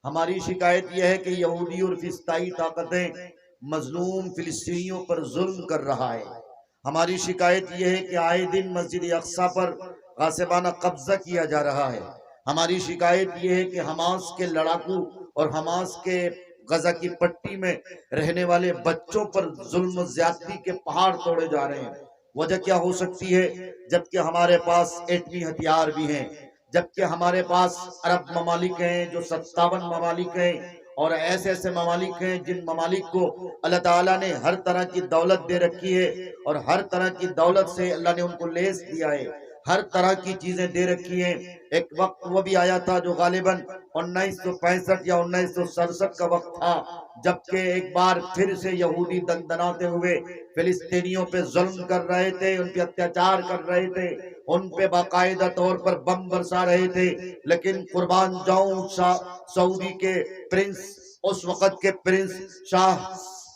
ہماری شکایت یہ ہے کہ یہودی اور فلسطینی طاقتیں مظلوم فلسطینیوں پر ظلم کر رہا ہے۔ ہماری شکایت یہ ہے کہ آئے دن مسجد اقصی پر غاصبانہ قبضہ کیا جا رہا ہے۔ ہماری شکایت یہ ہے کہ حماس کے لڑاکو اور حماس کے غزہ کی پٹی میں رہنے والے بچوں پر ظلم و زیادتی کے پہاڑ توڑے جا رہے ہیں۔ وجہ کیا ہو سکتی ہے؟ جبکہ ہمارے پاس ایٹمی ہتھیار بھی ہیں، جبکہ ہمارے پاس عرب ممالک ہیں جو 57 ممالک ہیں، اور ایسے ایسے ممالک ہیں جن ممالک کو اللہ تعالیٰ نے ہر طرح کی دولت دے رکھی ہے، اور ہر طرح کی دولت سے اللہ نے ان کو لیس دیا ہے، ہر طرح کی چیزیں دے رکھی ہیں۔ ایک وقت وہ بھی آیا تھا جو غالباً 1965 یا 1967 کا وقت تھا، جبکہ ایک بار پھر سے یہودی دندناتے ہوئے فلسطینیوں پہ ظلم کر رہے تھے، ان پہ اتیاچار کر رہے تھے، ان پہ باقاعدہ طور پر بم برسا رہے تھے۔ لیکن قربان جاؤں سعودی کے پرنس، اس وقت کے پرنس شاہ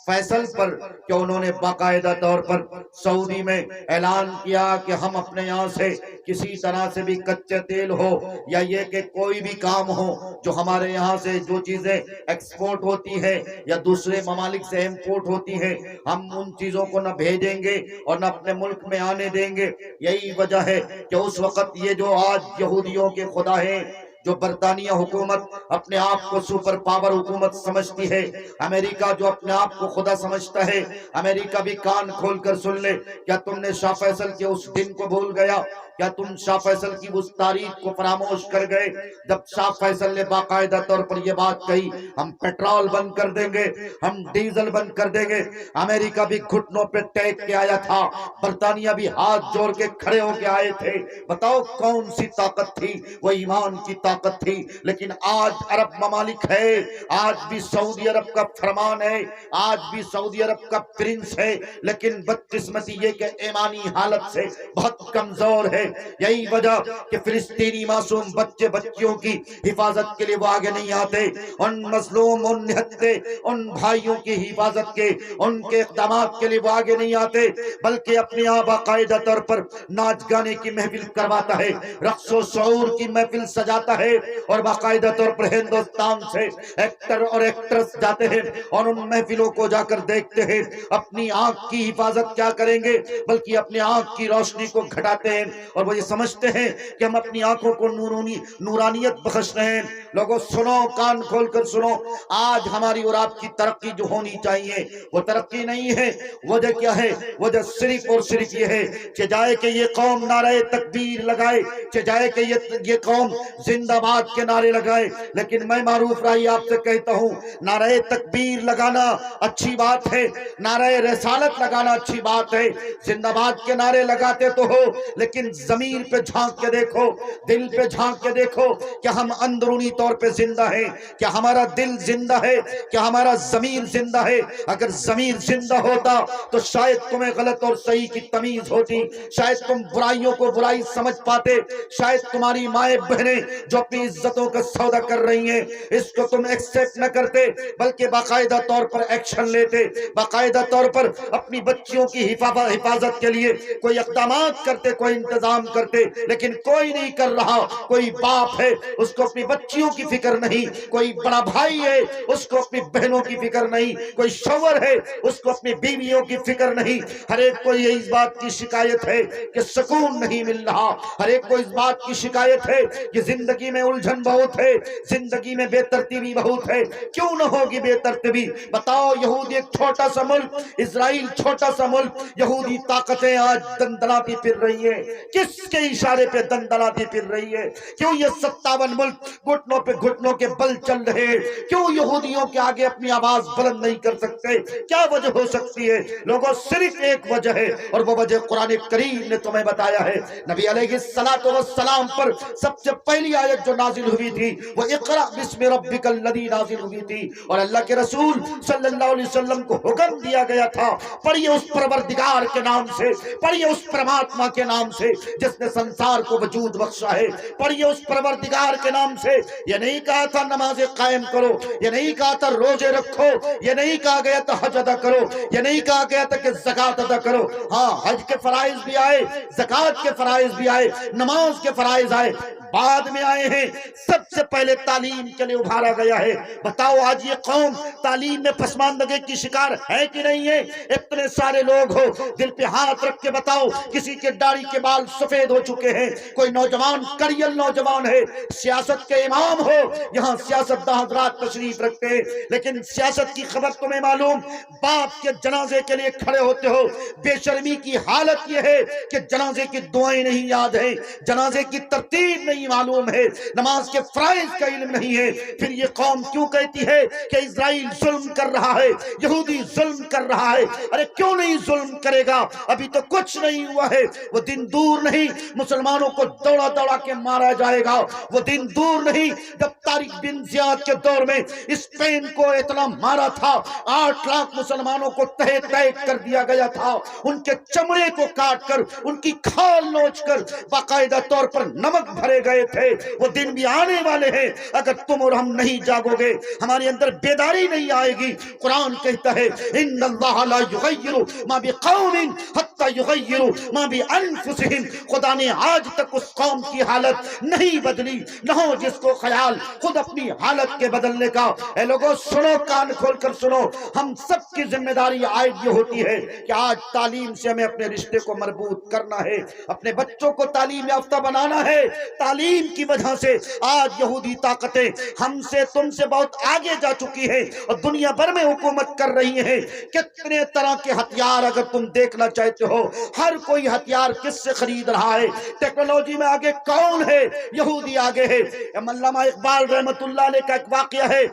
فیصل پر، کہ انہوں نے باقاعدہ طور پر سعودی میں اعلان کیا کہ ہم اپنے یہاں سے کسی طرح سے بھی کچے تیل ہو یا یہ کہ کوئی بھی کام ہو جو ہمارے یہاں سے جو چیزیں ایکسپورٹ ہوتی ہے یا دوسرے ممالک سے امپورٹ ہوتی ہے، ہم ان چیزوں کو نہ بھیجیں گے اور نہ اپنے ملک میں آنے دیں گے۔ یہی وجہ ہے کہ اس وقت یہ جو آج یہودیوں کے خدا ہیں، جو برطانیہ حکومت اپنے آپ کو سپر پاور حکومت سمجھتی ہے، امریکہ جو اپنے آپ کو خدا سمجھتا ہے، امریکہ بھی کان کھول کر سن لے۔ کیا تم نے شاہ فیصل کے اس دن کو بھول گیا؟ کیا تم شاہ فیصل کی اس تاریخ کو فراموش کر گئے جب شاہ فیصل نے باقاعدہ طور پر یہ بات کہی، ہم پیٹرول بند کر دیں گے، ہم ڈیزل بند کر دیں گے؟ امریکہ بھی گھٹنوں پہ ٹیک کے آیا تھا، برطانیہ بھی ہاتھ جوڑ کے کھڑے ہو کے آئے تھے۔ بتاؤ کون سی طاقت تھی؟ وہ ایمان کی طاقت تھی۔ لیکن آج عرب ممالک ہے، آج بھی سعودی عرب کا فرمان ہے، آج بھی سعودی عرب کا پرنس ہے، لیکن بدقسمتی یہ کہ ایمانی حالت سے بہت کمزور ہے۔ یہی وجہ کہ فلسطینی معصوم بچے بچیوں کی حفاظت کے لیے وہ آگے نہیں آتے، ان مظلوم، ان نہتے، ان بھائیوں کی حفاظت کے، ان کے اقدامات کے لیے وہ آگے نہیں آتے، بلکہ اپنے آپ باقاعدہ طور پر ناچ گانے کی محفل کرواتا ہے، رقص و شعور کی محفل سجاتا ہے، اور باقاعدہ طور پر ہندوستان سے ایکٹر اور ایکٹرس جاتے ہیں اور ان محفلوں کو جا کر دیکھتے ہیں۔ اپنی آنکھ کی حفاظت کیا کریں گے، بلکہ اپنی آنکھ کی روشنی کو گھٹاتے ہیں، اور وہ یہ سمجھتے ہیں کہ ہم اپنی آنکھوں کو نورانیت بخش رہے ہیں۔ لوگوں سنو، کان کھول کر سنو، آج ہماری اور آپ کی ترقی جو ہونی چاہیے وہ ترقی نہیں ہے۔ وجہ کیا ہے؟ وجہ صرف اور صرف یہ ہے کہ جائے کہ یہ قوم نعرہ تکبیر لگائے، کہ جائے کہ یہ قوم زندہ باد کے نعرے لگائے، لیکن میں معروف رائی آپ سے کہتا ہوں، نعرہ تکبیر لگانا اچھی بات ہے، نعرہ رسالت لگانا اچھی بات ہے، زندہ باد کے نعرے لگاتے تو ہو، لیکن ضمیر پہ جھانک کے دیکھو، دل پہ جھانک کے دیکھو کہ ہم اندرونی طور پہ زندہ ہیں، کہ ہمارا دل زندہ ہے، کہ ہمارا ضمیر زندہ ہے۔ اگر ضمیر زندہ ہوتا تو شاید تمہیں غلط اور صحیح کی تمیز ہوتی، شاید تم برائیوں کو برائی سمجھ پاتے، شاید تمہاری مائیں بہنیں جو اپنی عزتوں کا سودا کر رہی ہیں اس کو تم ایکسپٹ نہ کرتے، بلکہ باقاعدہ طور پر ایکشن لیتے، باقاعدہ طور پر اپنی بچیوں کی حفاظت کے لیے کوئی اقدامات کرتے، کوئی انتظام کرتے، لیکن کوئی نہیں کر رہا۔ کوئی باپ ہے اس کو اپنی بچیوں کی فکر نہیں، کوئی بڑا بھائی ہے اس کو اپنی بہنوں کی فکر نہیں، کوئی شوہر ہے اس کو اپنی بیویوں کی فکر نہیں۔ ہر ایک کو یہ اس بات کی شکایت ہے کہ سکون نہیں مل رہا، ہر ایک کو اس بات کی شکایت ہے کہ زندگی میں الجھن بہت ہے، زندگی میں بے ترتیبی بہت ہے۔ کیوں نہ ہوگی بے ترتیبی؟ بتاؤ، یہودی ایک چھوٹا سا ملک، اسرائیل چھوٹا سا ملک، یہودی طاقتیں آج دندناتی پھر رہی ہیں۔ کس کے اشارے پہ دندناتی پھر رہی ہے؟ کیوں یہ 57 ملک گھٹنوں پہ گھٹنوں کے بل چل رہے ہیں؟ کیوں یہودیوں کے آگے اپنی آواز بلند نہیں کر سکتے؟ کیا وجہ ہو سکتی ہے؟ لوگوں صرف ایک وجہ ہے، اور وہ وجہ قرآن کریم نے تمہیں بتایا ہے۔ نبی علیہ السلام پر سب سے پہلی آیت جو نازل ہوئی تھی وہ اقرأ بسم ربک الذی نازل ہوئی تھی، اور اللہ کے رسول صلی اللہ علیہ وسلم کو حکم دیا گیا تھا، پڑھیے اس پروردگار کے نام سے، پڑھیے اس پرماتما کے نام سے جس نے سنسار کو وجود بخشا ہے، پڑھیے اس پروردگار کے نام سے۔ یہ نہیں کہا تھا نمازیں قائم کرو، یہ نہیں کہا تھا روزے رکھو، یہ نہیں کہا گیا تھا حج ادا کرو، یہ نہیں کہا گیا تھا کہ زکوٰۃ ادا کرو۔ ہاں، حج کے فرائض بھی آئے، زکوٰۃ کے فرائض بھی آئے، نماز کے فرائض آئے، بعد میں آئے ہیں، سب سے پہلے تعلیم کے لیے ابھارا گیا ہے۔ بتاؤ آج یہ قوم تعلیم میں پسماندگی کی شکار ہے کہ نہیں ہے؟ اتنے سارے لوگ ہو، دل پہ ہاتھ رکھ کے بتاؤ، کسی کے داڑھی کے بال سفید ہو چکے ہیں، کوئی نوجوان کریل نوجوان ہے، سیاست کے امام ہو، یہاں سیاست داں حضرات تشریف رکھتے ہیں، لیکن سیاست کی خبر تمہیں معلوم، باپ کے جنازے کے لیے کھڑے ہوتے ہو، بے شرمی کی حالت یہ ہے کہ جنازے کی دعائیں نہیں یاد ہیں، جنازے کی ترتیب نہیں معلوم ہے، نماز کے فرائض کا علم نہیں ہے۔ پھر یہ قوم کیوں کہتی ہے کہ اسرائیل ظلم کر رہا ہے، یہودی ظلم کر رہا ہے؟ ارے کیوں نہیں ظلم کرے گا؟ ابھی تو کچھ نہیں ہوا ہے، وہ دن دور نہیں مسلمانوں کو دوڑا دوڑا کے مارا جائے گا، وہ دن دور نہیں جب طارق بن زیاد کے دور میں اسپین کو اتنا مارا تھا، 8 لاکھ مسلمانوں کو تہہ تہہ کر دیا گیا تھا، ان کے چمڑے کو کاٹ کر، ان کی کھال نوچ کر باقاعدہ طور پر نمک بھرے گئے تھے۔ وہ دن بھی آنے والے ہیں، اگر تم اور ہم نہیں جاگو گے، ہمارے اندر بیداری نہیں آئے گی۔ قرآن کہتا ہے ان اللہ لا یغیر ما بقوم حتی یغیروا ما بانفسہم، خدا نے آج تک اس قوم کی حالت نہیں بدلی، نہ ہو جس کو خیال خود اپنی حالت کے بدلنے کا۔ اے لوگوں سنو، کان کھول کر سنو، ہم سب کی ذمہ داری آج یہ ہوتی ہے کہ آج تعلیم سے ہمیں اپنے رشتے کو مربوط کرنا ہے، اپنے بچوں کو تعلیم یافتہ بنانا ہے۔ تعلیم کی وجہ سے آج یہودی طاقتیں ہم سے تم سے بہت آگے جا چکی ہیں اور دنیا بھر میں حکومت کر رہی ہیں۔ کتنے طرح کے ہتھیار اگر تم دیکھنا چاہتے ہو، ہر کوئی ہتھیار کس سے خرید رہا ہے؟ ٹیکنالوجی میں آگے کون ہے؟ یہودی آگے ہے۔ علامہ اقبال رحمت اللہ علیہ کا ایک واقعہ ہے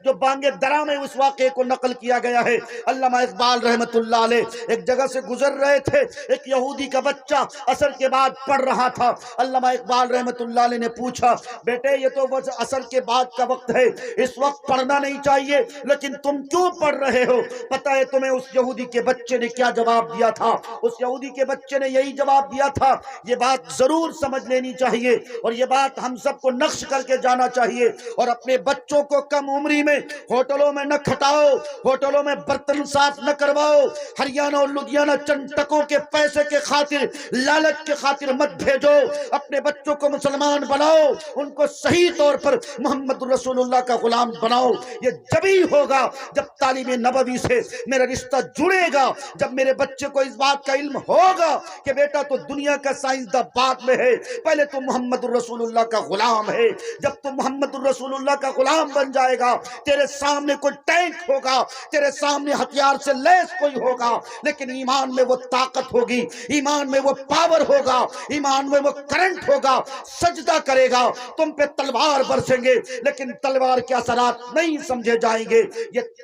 جو بانگے درا میں اس واقعے کو نقل کیا گیا ہے۔ علامہ اقبال رحمت اللہ علیہ ایک جگہ سے گزر رہے تھے، ایک یہودی کا بچہ عصر کے بعد پڑھ رہا تھا۔ علامہ اقبال رحمت اللہ علیہ نے پوچھا، بیٹے یہ تو عصر کے بعد کا وقت ہے، اس وقت پڑھنا نہیں چاہیے، لیکن تم کیوں پڑھ رہے ہو؟ پتہ ہے تمہیں اس یہودی کے بچے نے کیا جواب دیا تھا؟ اس یہودی کے بچے نے یہی جواب دیا تھا، یہ بات ضرور سمجھ لینی چاہیے اور یہ بات ہم سب کو نقش کر کے جانا چاہیے، اور اپنے بچوں کو کم عمری میں ہوٹلوں میں نہ کھٹاؤ، ہوٹلوں میں برتن صاف نہ کرواؤ، ہریانہ اور لدھیانہ چند ٹکوں کے پیسے کے خاطر، لالچ کے خاطر مت بھیجو، اپنے بچوں کو مسلمان بناؤ، ان کو صحیح طور پر محمد رسول اللہ کا غلام بناؤ۔ یہ جبھی ہوگا جب تعلیم نبوی سے میرا رشتہ جڑے گا، جب میرے بچے کو اس بات کا علم ہوگا کہ بیٹا تو دنیا کا سائنسداں بعد میں ہے، پہلے تو محمد رسول اللہ کا غلام ہے۔ جب تو محمد رسول اللہ کا غلام بن جائے گا، تیرے سامنے کوئی ٹینک ہوگا، تیرے سامنے ہتھیار سے لیس کوئی ہوگا، لیکن ایمان میں وہ طاقت ہوگی، ایمان میں وہ پاور ہوگا، ایمان میں وہ کرنٹ ہوگا، سجدہ کرے گا، تم پہ تلوار برسیں گے لیکن تلوار کے اثرات نہیں سمجھے جائیں گے۔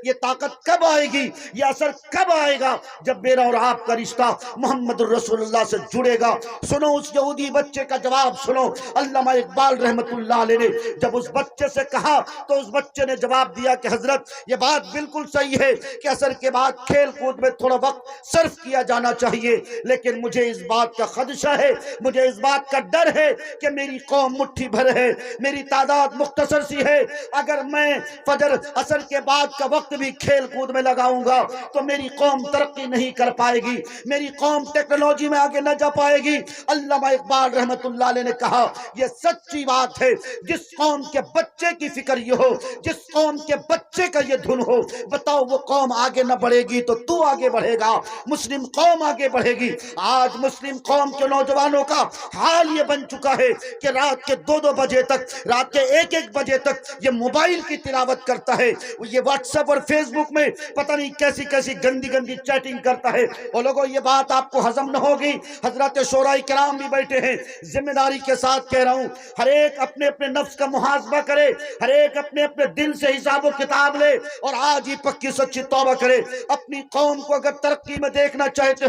یہ طاقت کب آئے گی، یہ اثر کب آئے گا؟ جب میرا اور آپ کا رشتہ محمد رسول اللہ سے جڑے گا۔ سنو اس یہودی بچے کا جواب سنو، علامہ اقبال رحمت اللہ علیہ نے جب اس بچے سے کہا تو اس بچے نے جواب دیا کہ حضرت یہ بات بالکل صحیح ہے کہ عصر کے بعد کھیل کود میں تھوڑا وقت صرف کیا جانا چاہیے، لیکن مجھے اس بات کا خدشہ ہے، مجھے اس بات کا ڈر ہے کہ میری قوم مٹھی بھر ہے، میری تعداد مختصر سی ہے، اگر میں فجر عصر کے بعد کا وقت بھی کھیل کود میں لگاؤں گا تو میری قوم ترقی نہیں کر پائے گی، میری قوم ٹیکنالوجی میں آگے نہ جا پائے گی۔ علامہ اقبال رحمت اللہ علیہ نے کہا یہ سچی بات ہے، جس قوم کے بچے کی فکر یہ ہو، جس قوم کے بچے کا یہ دھن ہو، بتاؤ وہ قوم آگے نہ بڑھے گی تو تو آگے بڑھے گا، مسلم قوم آگے بڑھے گی۔ آج مسلم قوم کے نوجوانوں کا حال یہ بن چکا ہے کہ رات کے 2-2 بجے تک، رات کے 1-1 بجے تک یہ موبائل کی تلاوت کرتا ہے، یہ واٹس ایپ اور فیس بک میں پتہ نہیں کیسی کیسی گندی گندی چیٹنگ کرتا ہے۔ اور لوگوں یہ بات آپ کو ہضم نہ ہوگی، حضرات شورائے کرام بھی بیٹھے ہیں، ذمہ داری کے ساتھ کہہ رہا ہوں، ہر ایک اپنے اپنے نفس کا محاسبہ کرے، ہر ایک اپنے اپنے دل سے حساب و کتاب لے اور آج ہی پکی سچی توبہ کرے۔ اپنی قوم کو اگر ترقی میں دیکھنا چاہتے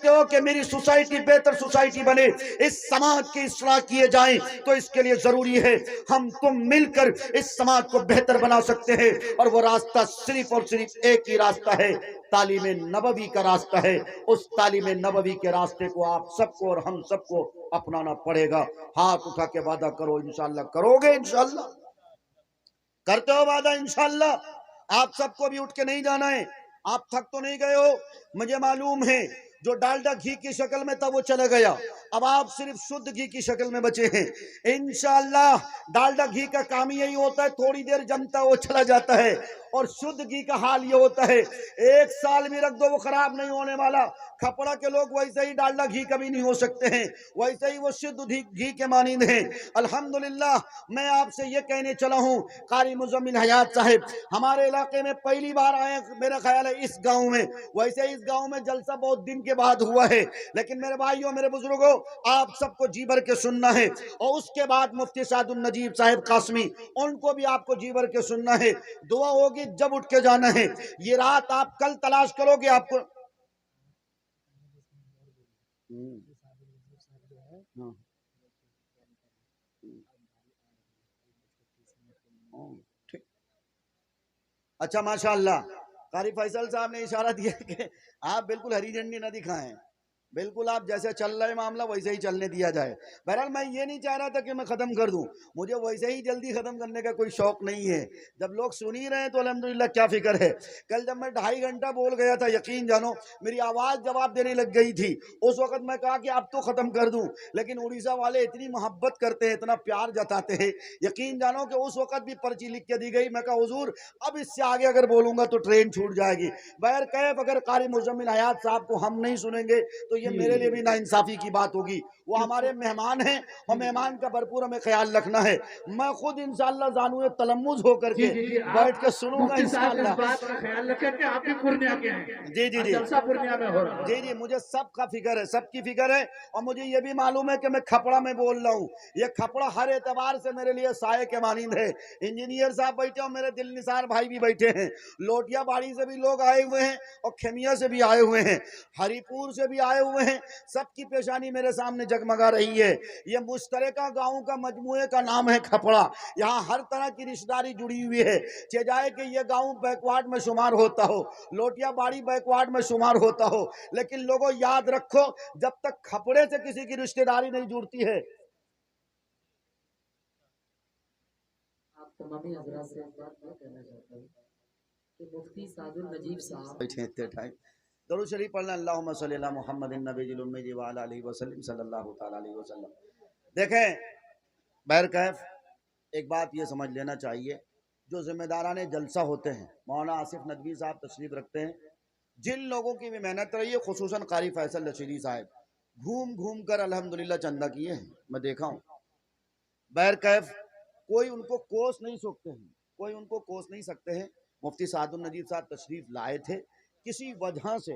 ہو کہ میری سوسائٹی بہتر سوسائٹی بنے، اس سماج کی اصلاح کیے جائیں، تو اس کے لیے ضروری ہے ہم تم مل کر اس سماج کو بہتر بنا سکتے ہیں، اور وہ راستہ صرف اور صرف ایک ہی راستہ ہے، تعلیم نبوی کا راستہ ہے۔ اس تعلیم نبوی کے راستے کو آپ سب کو اور ہم سب کو اپنانا پڑے گا۔ ہاتھ اٹھا کے وعدہ کرو انشاءاللہ، کرو گے انشاءاللہ؟ کرتے ہو وعدہ انشاءاللہ؟ آپ سب کو بھی اٹھ کے نہیں جانا ہے، آپ تھک تو نہیں گئے ہو؟ مجھے معلوم ہے جو ڈالڈا گھی کی شکل میں تھا وہ چلا گیا، اب آپ صرف شدھ گھی کی شکل میں بچے ہیں انشاءاللہ۔ ڈالڈا گھی کا کام یہی ہوتا ہے، تھوڑی دیر جمتا وہ چلا جاتا ہے، اور شدھ گھی کا حال یہ ہوتا ہے 1 سال بھی رکھ دو وہ خراب نہیں ہونے والا۔ کھپڑا کے لوگ ویسے ہی ڈالڈا گھی کبھی نہیں ہو سکتے ہیں، ویسے ہی وہ شدھ گھی کے مانند ہیں۔ الحمدللہ میں آپ سے یہ کہنے چلا ہوں، قاری مزمل حیات صاحب ہمارے علاقے میں پہلی بار آئے، میرا خیال ہے اس گاؤں میں، ویسے اس گاؤں میں جلسہ بہت دن کے بعد ہوا ہے، لیکن میرے بھائیوں میرے بزرگوں آپ سب کو جی بھر کے سننا ہے، اور اس کے بعد مفتی سعد النجیب صاحب قاسمی ان کو بھی آپ کو جی بھر کے سننا ہے۔ دعا ہوگی جب اٹھ کے جانا ہے، یہ رات آپ کل تلاش کرو گے آپ کو اچھا ماشاءاللہ قاری فیصل صاحب نے اشارہ دیا کہ آپ بالکل ہری جھنڈی نہ دکھائیں، بالکل آپ جیسے چل رہے معاملہ ویسے ہی چلنے دیا جائے۔ بہرحال میں یہ نہیں چاہ رہا تھا کہ میں ختم کر دوں، مجھے ویسے ہی جلدی ختم کرنے کا کوئی شوق نہیں ہے، جب لوگ سن ہی رہے ہیں تو الحمدللہ کیا فکر ہے۔ کل جب میں 2.5 گھنٹہ بول گیا تھا، یقین جانو میری آواز جواب دینے لگ گئی تھی، اس وقت میں کہا کہ اب تو ختم کر دوں، لیکن اڑیسہ والے اتنی محبت کرتے ہیں، اتنا پیار جتاتے ہیں، یقین جانو کہ اس وقت بھی پرچی لکھ کے دی گئی، میں کہا حضور اب اس سے آگے اگر بولوں گا تو ٹرین چھوٹ جائے گی۔ بہر کیف اگر قاری مزمل حیات صاحب کو ہم نہیں سنیں گے تو یہ میرے لیے بھی ناانصافی کی بات ہوگی، وہ ہمارے مہمان ہیں اور مہمان کا بھرپور ہمیں خیال رکھنا ہے۔ میں خود انشاءاللہ زانوئے تلمذ ہو کر کے بیٹھ کے سنوں گا انشاءاللہ۔ اس بات کا خیال رکھیں کہ آپ بھی پورنیہ کے ہیں، جی جی جی جلسہ پورنیہ میں ہو رہا ہے۔ جی جی مجھے سب کا فکر ہے، سب کی فکر ہے، اور مجھے یہ بھی معلوم ہے کہ میں کھپڑا میں بول رہا ہوں، یہ کھپڑا ہر اعتبار سے میرے لیے سائے کے مانند ہے۔ انجینئر صاحب بیٹھے اور میرے دل نثار بھائی بھی بیٹھے ہیں، لوٹیا باڑی سے بھی لوگ آئے ہوئے ہیں اور کھیمیا سے بھی آئے ہوئے ہیں، ہری پور سے بھی آئے ہوئے ہیں، سب کی پیشانی میرے سامنے جگمگا رہی ہے۔ یہ مشترکہ گاؤں کا مجموعے کا نام ہے کھپڑا، یہاں ہر طرح کی رشتہ داری جڑی ہوئی ہے، چاہے جائے کہ یہ گاؤں بیکوارڈ میں شمار ہوتا ہو، لوٹیا باڑی بیکوارڈ میں شمار ہوتا ہو، لیکن لوگوں یاد رکھو جب تک کھپڑے سے کسی کی رشتہ داری نہیں جڑتی ہے۔ آپ تمامی حضرات سے ایک بات میں کہنا چاہتا ہوں کہ مفتی سعد النجیب صاحب درود شریف پڑھنا، اللہم صلی اللہ محمد النبی الامی وعلی آلہ وسلم صلی اللہ تعالی علیہ وسلم۔ دیکھیں بہرکیف ایک بات یہ سمجھ لینا چاہیے، جو ذمہ داران جلسہ ہوتے ہیں، مولانا آصف ندوی صاحب تشریف رکھتے ہیں، جن لوگوں کی بھی محنت رہی ہے، خصوصاً قاری فیصل رشیدی صاحب گھوم گھوم کر الحمدللہ چندہ کیے ہیں، میں دیکھا ہوں۔ بہرکیف کوئی ان کو کوس نہیں سکتے ہیں، کوئی ان کو کوس نہیں سکتے ہیں۔ مفتی سعد النجیب صاحب تشریف لائے تھے کسی وجہ سے،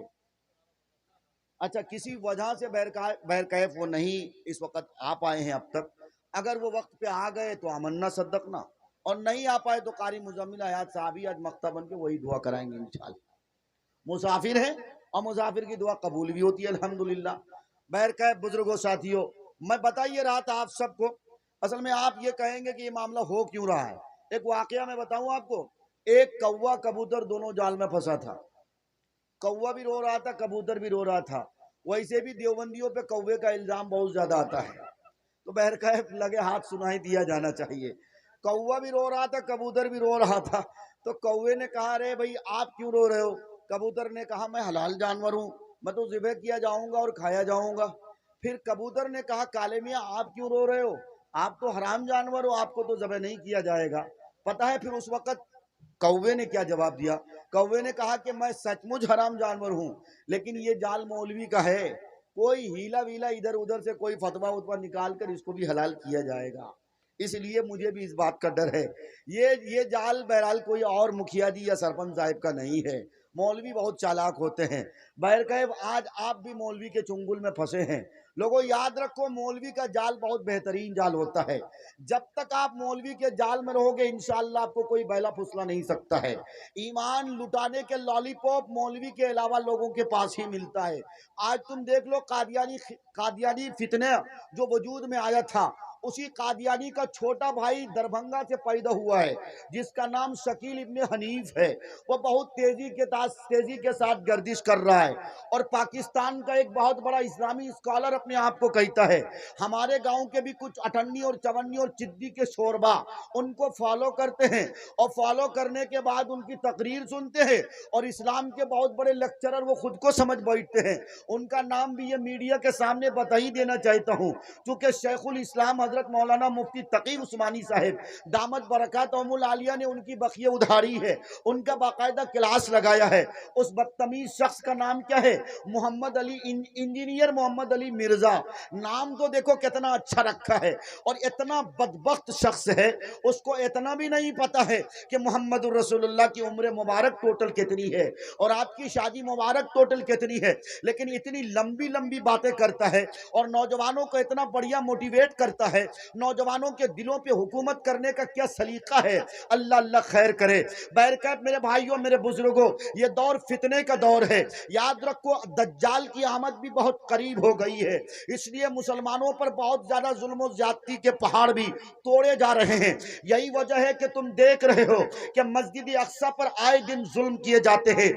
اچھا کسی وجہ سے بہرکیف وہ نہیں اس وقت آ پائے ہیں اب تک، اگر وہ وقت پہ آ گئے تو آمنا صدقنا، اور نہیں آ پائے تو قاری مزمل حیات صاحبی آج مکتب بن کے وہی دعا کرائیں گے انشاءاللہ۔ مسافر ہے اور مسافر کی دعا قبول بھی ہوتی ہے الحمدللہ۔ بہرکیف بزرگوں ساتھیوں، میں بتائیے رہا تھا آپ سب کو، اصل میں آپ یہ کہیں گے کہ یہ معاملہ ہو کیوں رہا ہے۔ ایک واقعہ میں بتاؤں آپ کو، ایک کوا کبوتر دونوں جال میں پھنسا تھا، کوا بھی رو رہا تھا کبوتر بھی رو رہا تھا، ویسے بھی دیوبندیوں پہ کوے کا الزام بہت زیادہ آتا ہے، تو بہرکیف لگے ہاتھ سنائی دیا جانا چاہیے۔ کوا بھی رو رہا تھا کبوتر بھی رو رہا تھا، تو کوے نے کہا رے بھائی آپ کیوں رو رہے ہو؟ کبوتر نے کہا میں حلال جانور ہوں، میں تو ذبح کیا جاؤں گا اور کھایا جاؤں گا۔ پھر کبوتر نے کہا کالے میاں آپ کیوں رو رہے ہو؟ آپ تو حرام جانور ہو، آپ کو تو ذبح نہیں کیا جائے گا۔ پتہ ہے پھر اس وقت کوے نے کیا جواب دیا؟ کوے نے کہا کہ میں سچ مچ حرام جانور ہوں، لیکن یہ جال مولوی کا ہے، کوئی ہیلا ویلا ادھر ادھر سے کوئی فتویٰ وتوا نکال کر اس کو بھی حلال کیا جائے گا، اس لیے مجھے بھی اس بات کا ڈر ہے۔ یہ جال بہرحال کوئی اور مکھیا جی یا سرپنچ صاحب کا نہیں ہے، مولوی بہت چالاک ہوتے ہیں۔ بہرکیف آج آپ بھی مولوی کے چنگل میں پھنسے ہیں۔ لوگوں یاد رکھو مولوی کا جال بہت بہترین جال ہوتا ہے، جب تک آپ مولوی کے جال میں رہو گے انشاءاللہ آپ کو کوئی بیلا پھسلا نہیں سکتا ہے۔ ایمان لٹانے کے لالی پاپ مولوی کے علاوہ لوگوں کے پاس ہی ملتا ہے۔ آج تم دیکھ لو قادیانی فتنہ جو وجود میں آیا تھا، اسی قادیانی کا چھوٹا بھائی دربھنگا سے پیدا ہوا ہے جس کا نام شکیل ابن حنیف ہے، وہ بہت تیزی کے ساتھ گردش کر رہا ہے، اور پاکستان کا ایک بہت بڑا اسلامی اسکالر اپنے آپ کو کہتا ہے. ہمارے گاؤں کے بھی کچھ اٹھنی اور چونی اور چدی کے شوربا ان کو فالو کرتے ہیں اور فالو کرنے کے بعد ان کی تقریر سنتے ہیں اور اسلام کے بہت بڑے لیکچرر وہ خود کو سمجھ بیٹھتے ہیں. ان کا نام بھی یہ میڈیا کے سامنے بتا ہی دینا چاہتا ہوں چونکہ شیخ الاسلام حضرت مولانا مفتی تقی عثمانی صاحب دامت برکاتہم العالیہ نے ان کی بخیہ ادھاری ہے, ان کا باقاعدہ کلاس لگایا ہے. اس بدتمیز شخص کا نام کیا ہے؟ محمد علی, انجینئر محمد علی مرزا. نام تو دیکھو کتنا اچھا رکھا ہے اور اتنا بدبخت شخص ہے اس کو اتنا بھی نہیں پتا ہے کہ محمد الرسول اللہ کی عمر مبارک ٹوٹل کتنی ہے اور آپ کی شادی مبارک ٹوٹل کتنی ہے, لیکن اتنی لمبی لمبی باتیں کرتا ہے اور نوجوانوں کو اتنا بڑھیا موٹیویٹ کرتا ہے. نوجوانوں کے دلوں پہ حکومت کرنے کا کیا سلیقہ ہے, اللہ اللہ خیر کرے. بیرکیف میرے بھائیوں, میرے بزرگوں, یہ دور فتنے کا دور ہے. یاد رکھو دجال کی آمد بھی بہت قریب ہو گئی ہے, اس لیے مسلمانوں پر بہت زیادہ ظلم و زیادتی کے پہاڑ بھی توڑے جا رہے ہیں. یہی وجہ ہے کہ تم دیکھ رہے ہو کہ مسجد اقصی پر آئے دن ظلم کیے جاتے ہیں.